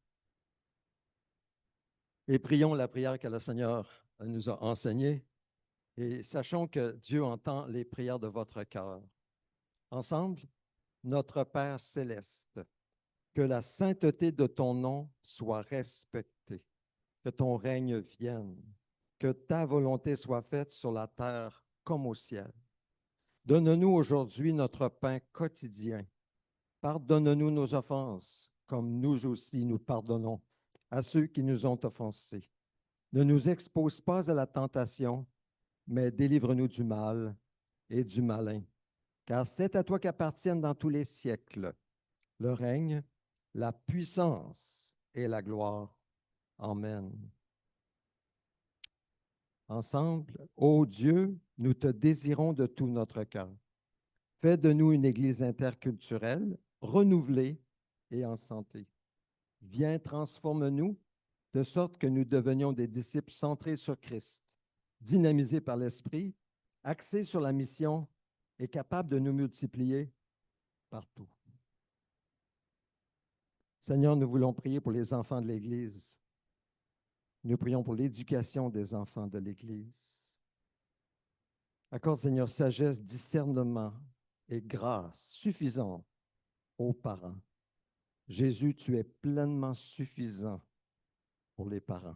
et prions la prière que le Seigneur nous a enseignée. Et sachons que Dieu entend les prières de votre cœur. Ensemble, notre Père céleste, que la sainteté de ton nom soit respectée, que ton règne vienne, que ta volonté soit faite sur la terre comme au ciel. Donne-nous aujourd'hui notre pain quotidien. Pardonne-nous nos offenses, comme nous aussi nous pardonnons à ceux qui nous ont offensés. Ne nous expose pas à la tentation, mais délivre-nous du mal et du malin. Car c'est à toi qu'appartiennent dans tous les siècles le règne, la puissance et la gloire. Amen. Ensemble, ô Dieu, nous te désirons de tout notre cœur. Fais de nous une Église interculturelle, renouvelée et en santé. Viens, transforme-nous de sorte que nous devenions des disciples centrés sur Christ, dynamisés par l'Esprit, axés sur la mission et capables de nous multiplier partout. Seigneur, nous voulons prier pour les enfants de l'Église. Nous prions pour l'éducation des enfants de l'Église. Accorde, Seigneur, sagesse, discernement et grâce suffisante aux parents. Jésus, tu es pleinement suffisant pour les parents.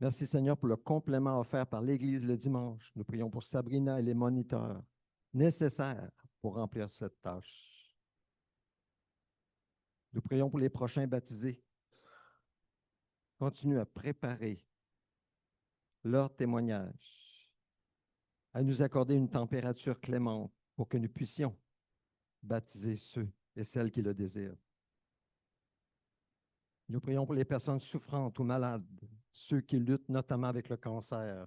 Merci, Seigneur, pour le complément offert par l'Église le dimanche. Nous prions pour Sabrina et les moniteurs nécessaires pour remplir cette tâche. Nous prions pour les prochains baptisés. Continue à préparer leur témoignage, à nous accorder une température clémente pour que nous puissions baptiser ceux et celles qui le désirent. Nous prions pour les personnes souffrantes ou malades, ceux qui luttent notamment avec le cancer.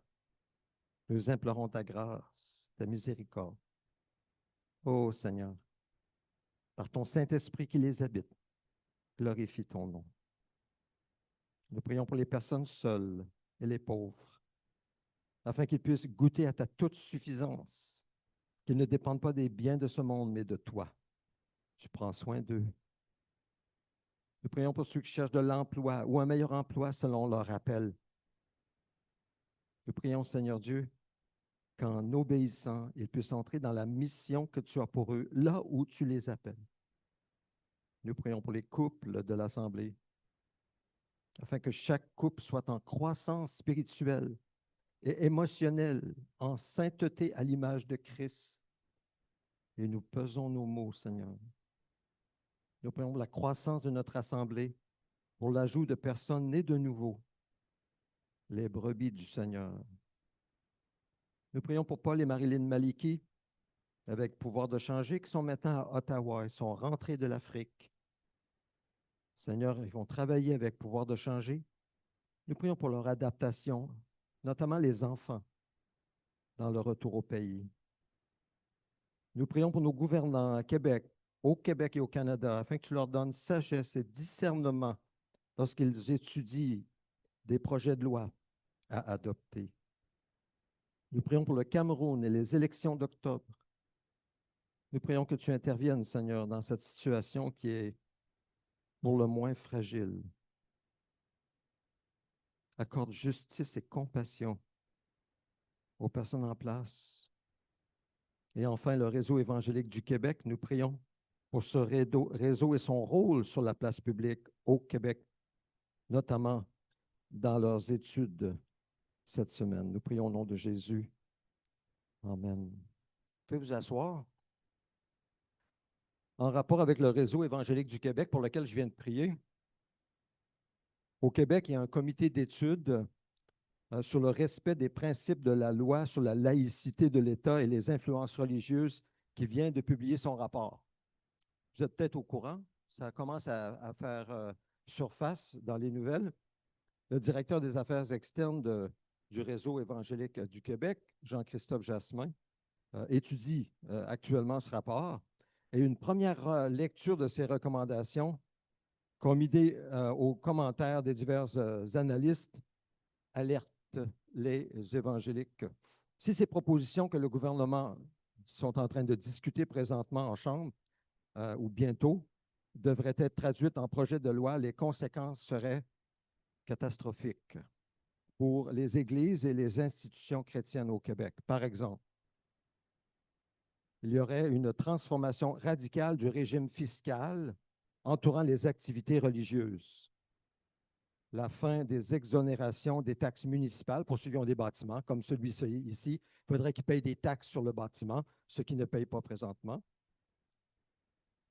Nous implorons ta grâce, ta miséricorde. Ô Seigneur, par ton Saint-Esprit qui les habite, glorifie ton nom. Nous prions pour les personnes seules et les pauvres, afin qu'ils puissent goûter à ta toute suffisance, qu'ils ne dépendent pas des biens de ce monde, mais de toi. Tu prends soin d'eux. Nous prions pour ceux qui cherchent de l'emploi ou un meilleur emploi selon leur appel. Nous prions, Seigneur Dieu, qu'en obéissant, ils puissent entrer dans la mission que tu as pour eux, là où tu les appelles. Nous prions pour les couples de l'Assemblée, afin que chaque couple soit en croissance spirituelle et émotionnelle, en sainteté à l'image de Christ. Et nous pesons nos mots, Seigneur. Nous prions pour la croissance de notre Assemblée, pour l'ajout de personnes nées de nouveau, les brebis du Seigneur. Nous prions pour Paul et Marilyn Maliki, avec pouvoir de changer, qui sont maintenant à Ottawa. Ils sont rentrés de l'Afrique. Seigneur, ils vont travailler avec pouvoir de changer. Nous prions pour leur adaptation, notamment les enfants, dans le retour au pays. Nous prions pour nos gouvernants à Québec, au Québec et au Canada, afin que tu leur donnes sagesse et discernement lorsqu'ils étudient des projets de loi à adopter. Nous prions pour le Cameroun et les élections d'octobre. Nous prions que tu interviennes, Seigneur, dans cette situation qui est pour le moins fragile. Accorde justice et compassion aux personnes en place. Et enfin, le réseau évangélique du Québec, nous prions pour ce réseau et son rôle sur la place publique au Québec, notamment dans leurs études cette semaine. Nous prions au nom de Jésus. Amen. Vous pouvez vous asseoir. En rapport avec le réseau évangélique du Québec pour lequel je viens de prier, au Québec, il y a un comité d'études sur le respect des principes de la loi sur la laïcité de l'État et les influences religieuses qui vient de publier son rapport. Vous êtes peut-être au courant, ça commence à faire surface dans les nouvelles. Le directeur des affaires externes du réseau évangélique du Québec, Jean-Christophe Jasmin, étudie actuellement ce rapport. Et une première lecture de ces recommandations, combinée aux commentaires des divers analystes, alerte les évangéliques. Si ces propositions que le gouvernement sont en train de discuter présentement en Chambre ou bientôt devraient être traduites en projet de loi, les conséquences seraient catastrophiques pour les églises et les institutions chrétiennes au Québec. Par exemple, il y aurait une transformation radicale du régime fiscal entourant les activités religieuses. La fin des exonérations des taxes municipales pour ceux qui ont des bâtiments, comme celui-ci ici. Il faudrait qu'ils payent des taxes sur le bâtiment, ce qui ne payent pas présentement.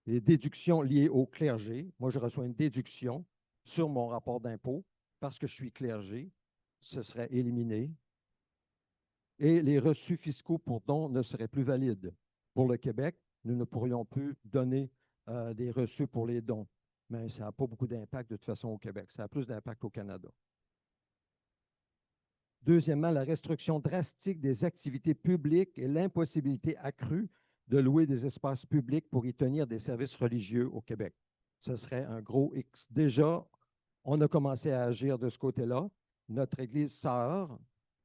Les déductions liées au clergé. Moi, je reçois une déduction sur mon rapport d'impôt parce que je suis clergé. Ce serait éliminé. Et les reçus fiscaux pour dons ne seraient plus valides. Pour le Québec, nous ne pourrions plus donner des reçus pour les dons. Mais ça n'a pas beaucoup d'impact de toute façon au Québec. Ça a plus d'impact au Canada. Deuxièmement, la restriction drastique des activités publiques et l'impossibilité accrue de louer des espaces publics pour y tenir des services religieux au Québec. Ce serait un gros X. Déjà, on a commencé à agir de ce côté-là. Notre église sœur,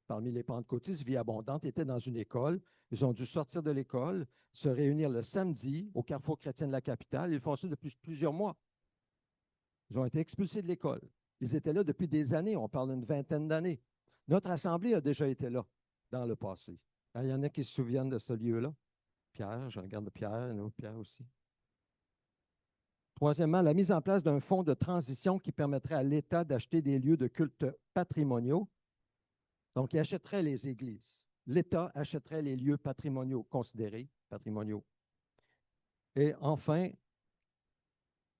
parmi les pentecôtistes, Vie Abondante, était dans une école. Ils ont dû sortir de l'école, se réunir le samedi au Carrefour chrétien de la capitale. Ils font ça depuis plusieurs mois. Ils ont été expulsés de l'école. Ils étaient là depuis des années. On parle d'une vingtaine d'années. Notre assemblée a déjà été là dans le passé. Il y en a qui se souviennent de ce lieu-là. Pierre, je regarde Pierre, et Pierre aussi. Troisièmement, la mise en place d'un fonds de transition qui permettrait à l'État d'acheter des lieux de culte patrimoniaux. Donc, il achèterait les églises. L'État achèterait les lieux patrimoniaux considérés patrimoniaux. Et enfin,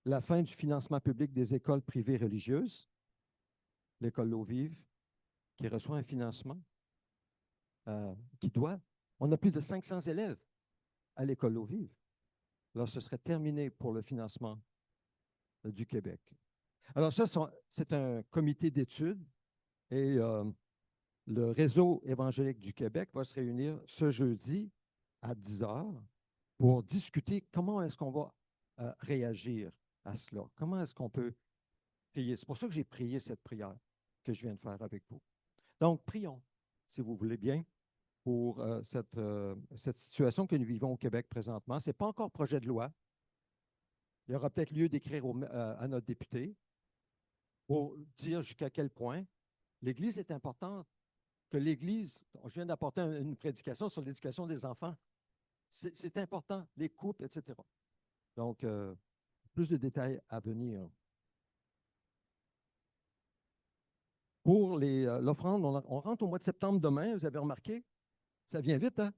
la fin du financement public des écoles privées religieuses, l'école L'Eau Vive, qui reçoit un financement, qui doit. On a plus de 500 élèves à l'école L'Eau Vive. Alors, ce serait terminé pour le financement du Québec. Alors, ça, c'est un comité d'études et le réseau évangélique du Québec va se réunir ce jeudi à 10 heures pour discuter comment est-ce qu'on va réagir à cela. Comment est-ce qu'on peut prier. C'est pour ça que j'ai prié cette prière que je viens de faire avec vous. Donc, prions, si vous voulez bien, pour cette situation que nous vivons au Québec présentement. Ce n'est pas encore projet de loi. Il y aura peut-être lieu d'écrire à notre député pour dire jusqu'à quel point l'Église est importante, que l'Église, je viens d'apporter une prédication sur l'éducation des enfants. C'est important, les couples, etc. Donc, plus de détails à venir. Pour l'offrande, on rentre au mois de septembre demain, vous avez remarqué? Ça vient vite, hein?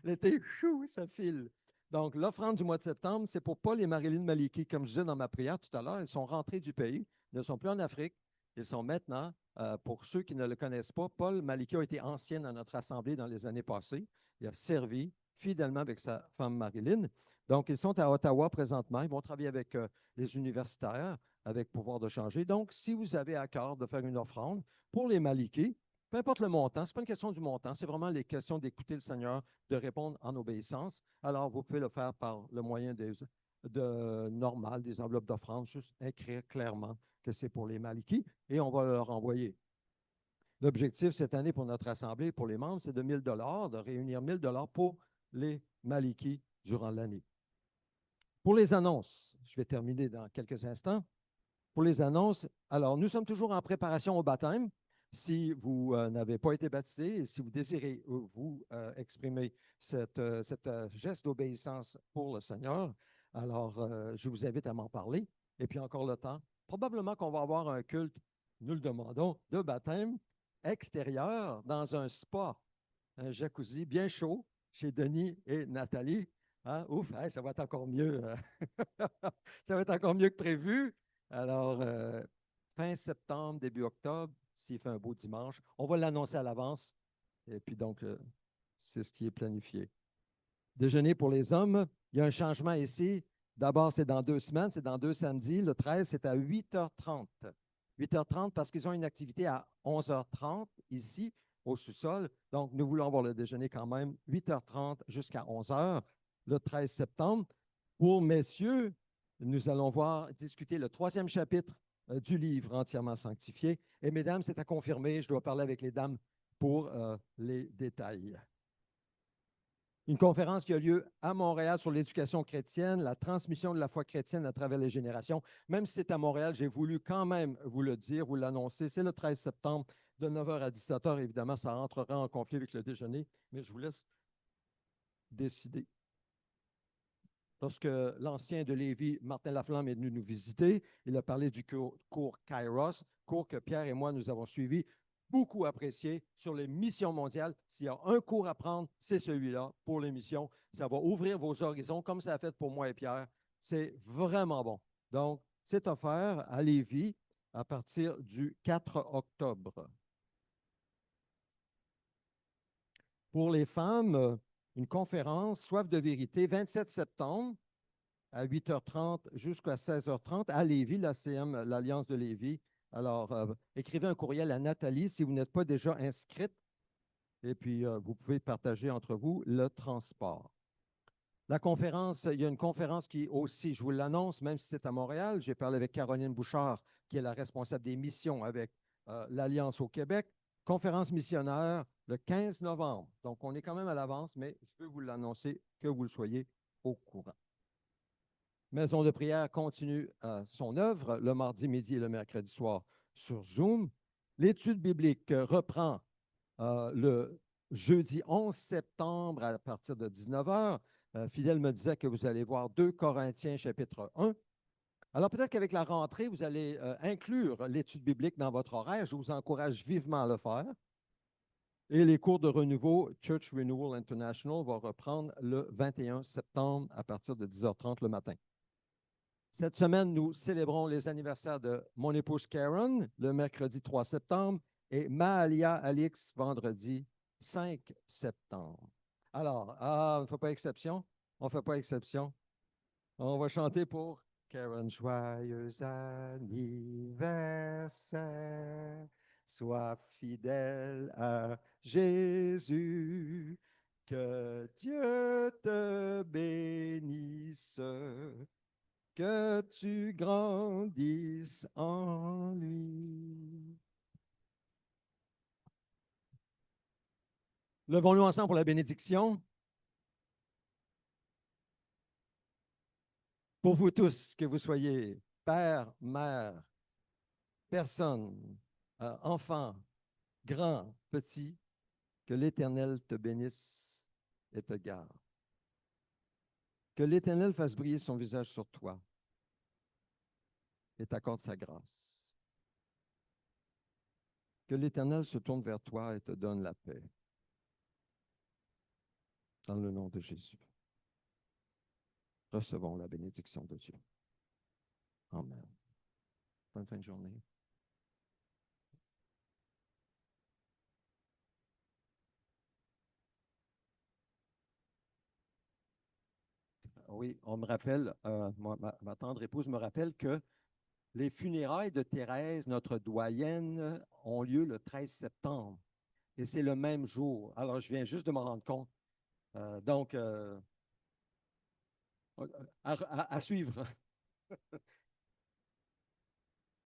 L'été, chou, ça file. Donc, l'offrande du mois de septembre, c'est pour Paul et Marilyn Maliki. Comme je disais dans ma prière tout à l'heure, ils sont rentrés du pays, ils ne sont plus en Afrique. Ils sont maintenant, pour ceux qui ne le connaissent pas, Paul Maliki a été ancien dans notre assemblée dans les années passées. Il a servi fidèlement avec sa femme Marilyn. Donc, ils sont à Ottawa présentement. Ils vont travailler avec les universitaires, avec pouvoir de changer. Donc, si vous avez à cœur de faire une offrande pour les Maliki, peu importe le montant, ce n'est pas une question du montant, c'est vraiment les questions d'écouter le Seigneur, de répondre en obéissance. Alors, vous pouvez le faire par le moyen normal, des enveloppes d'offrande, juste écrire clairement que c'est pour les Malikis et on va leur envoyer. L'objectif cette année pour notre assemblée, pour les membres, c'est de 1 000 de réunir 1 000 pour les Malikis durant l'année. Pour les annonces, je vais terminer dans quelques instants. Pour les annonces, alors nous sommes toujours en préparation au baptême. Si vous n'avez pas été baptisé et si vous désirez vous exprimer cette geste d'obéissance pour le Seigneur, alors je vous invite à m'en parler. Et puis encore le temps, probablement qu'on va avoir un culte, nous le demandons, de baptême extérieur dans un spa, un jacuzzi bien chaud chez Denis et Nathalie. Hein? Ouf, hey, ça va être encore mieux. Ça va être encore mieux que prévu. Alors, fin septembre, début octobre, s'il fait un beau dimanche, on va l'annoncer à l'avance. Et puis donc, c'est ce qui est planifié. Déjeuner pour les hommes, il y a un changement ici. D'abord, c'est dans 2 semaines, c'est dans 2 samedis. Le 13, c'est à 8h30. 8h30 parce qu'ils ont une activité à 11h30 ici, au sous-sol. Donc, nous voulons avoir le déjeuner quand même 8h30 jusqu'à 11h le 13 septembre. Pour messieurs, nous allons discuter le 3e chapitre du livre entièrement sanctifié. Et mesdames, c'est à confirmer. Je dois parler avec les dames pour les détails. Une conférence qui a lieu à Montréal sur l'éducation chrétienne, la transmission de la foi chrétienne à travers les générations. Même si c'est à Montréal, j'ai voulu quand même vous le dire, vous l'annoncer. C'est le 13 septembre de 9h à 17h. Évidemment, ça rentrera en conflit avec le déjeuner, mais je vous laisse décider. Lorsque l'ancien de Lévis, Martin Laflamme, est venu nous visiter, il a parlé du cours Kairos, cours que Pierre et moi, nous avons suivi, beaucoup apprécié sur les missions mondiales. S'il y a un cours à prendre, c'est celui-là pour les missions. Ça va ouvrir vos horizons comme ça a fait pour moi et Pierre. C'est vraiment bon. Donc, c'est offert à Lévis à partir du 4 octobre. Pour les femmes, une conférence, Soif de vérité, 27 septembre à 8h30 jusqu'à 16h30 à Lévis, l'ACM, l'Alliance de Lévis. Alors, écrivez un courriel à Nathalie si vous n'êtes pas déjà inscrite. Et puis, vous pouvez partager entre vous le transport. La conférence, il y a une conférence qui aussi, je vous l'annonce, même si c'est à Montréal, j'ai parlé avec Caroline Bouchard, qui est la responsable des missions avec l'Alliance au Québec. Conférence missionnaire le 15 novembre. Donc, on est quand même à l'avance, mais je peux vous l'annoncer que vous le soyez au courant. Maison de prière continue son œuvre le mardi midi et le mercredi soir sur Zoom. L'étude biblique reprend le jeudi 11 septembre à partir de 19h. Fidèle me disait que vous allez voir 2 Corinthiens chapitre 1. Alors peut-être qu'avec la rentrée, vous allez inclure l'étude biblique dans votre horaire. Je vous encourage vivement à le faire. Et les cours de renouveau, Church Renewal International, vont reprendre le 21 septembre à partir de 10h30 le matin. Cette semaine, nous célébrons les anniversaires de mon épouse Karen, le mercredi 3 septembre, et Maalia Alix, vendredi 5 septembre. Alors, on ne fait pas exception? On ne fait pas exception. On va chanter pour Karen. Joyeux anniversaire, sois fidèle à Jésus, que Dieu te bénisse. Que tu grandisses en lui. Levons-nous ensemble pour la bénédiction. Pour vous tous, que vous soyez père, mère, personne, enfant, grand, petit, que l'Éternel te bénisse et te garde. Que l'Éternel fasse briller son visage sur toi et t'accorde sa grâce. Que l'Éternel se tourne vers toi et te donne la paix. Dans le nom de Jésus. Recevons la bénédiction de Dieu. Amen. Bonne fin de journée. Oui, on me rappelle, ma tendre épouse me rappelle que les funérailles de Thérèse, notre doyenne, ont lieu le 13 septembre. Et c'est le même jour. Alors, je viens juste de m'en rendre compte. Donc, à suivre.